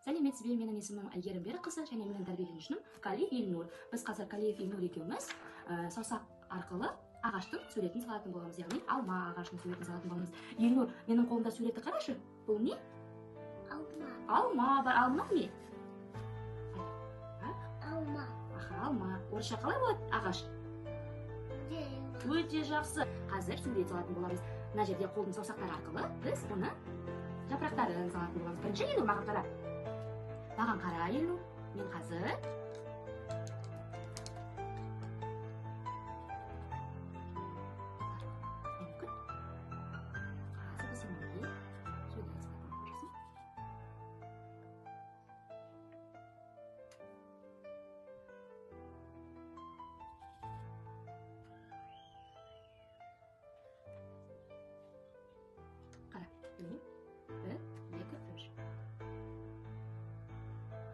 Сәлеметсіз бе, менің есімім Әйгерім Берікқызы және менің тәрбиеленушім Қалиев Елнур. Біз қазір Қалиев Елнур екеуміз саусақ арқылы ағаштың суретін салатын боламыз, яғни алма ағашының суретін салатын боламыз. Елнур, менің қолымда суретті қарашы. Бұл не? Алма. Алма бар. Алма не? Алма. Аха, алма. Орысша қалай болады ағаш? Өте жақсы. Қазір сурет салатын боламыз. Мына жерде қолдың саусақтары арқылы біз оны жапырақтарын салатын боламыз. Бірінші Елнур маған қара. Маған қара, Елнур. Мен қазір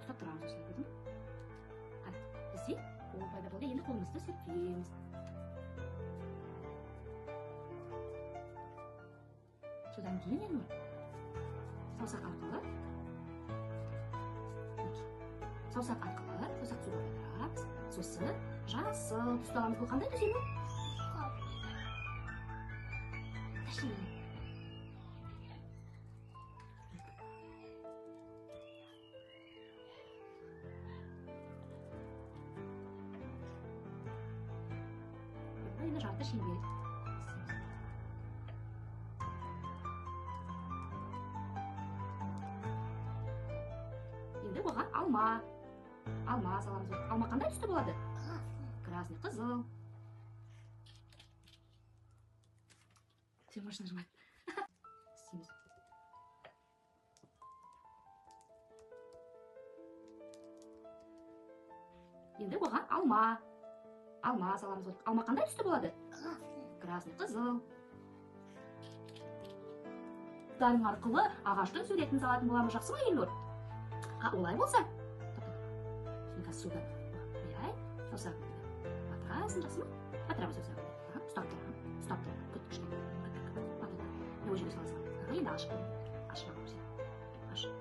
ұстап тұрамыз осылай, көрдің бе? Бізде қол пайда болды, енді қолымызды сүртеміз. Содан кейін Елнур саусақ арқылы суға қойдырамыз. Сосын жасыл түсті аламыз. Бұл қандай түс, Елнур? Енді жарты шеңбер. Енді оған алма саламыз. Алма қандай түсті болады? Красный, қызыл. Сен машина жымайды. Істейміз. Енді оған алма саламыз. Алма қандай түсті болады? Красный, қызыл. Дарың арқылы ағаштың суретін салатын боламыз. Жақсы ма, Елнур? Олай болса, сен қазір суды қояй, саусағыңды батырасың, жақсы ма? Батырамыз саусағыңды. Ұстап тұр, күт кішкене. Батыр. Не ол жерге саласың. Енді ашып қой. Ашып алып сен. Ашып.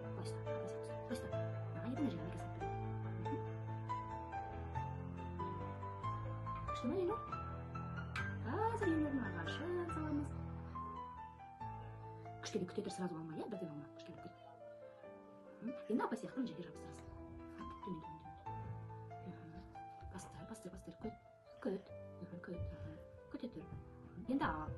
Қой ұстап. Енді мына жерге кесіп. Күшті ма, Елнур? Қазір Елнурдың ағашын саламыз. Кішкене күте тұр, сразу алма, иә? Бірден алма. Кішкене күт. Енді апа сияқты мына жерге жабыстырасың. Төмен. Бастыр. Күт. Күте тұр. Енді ал.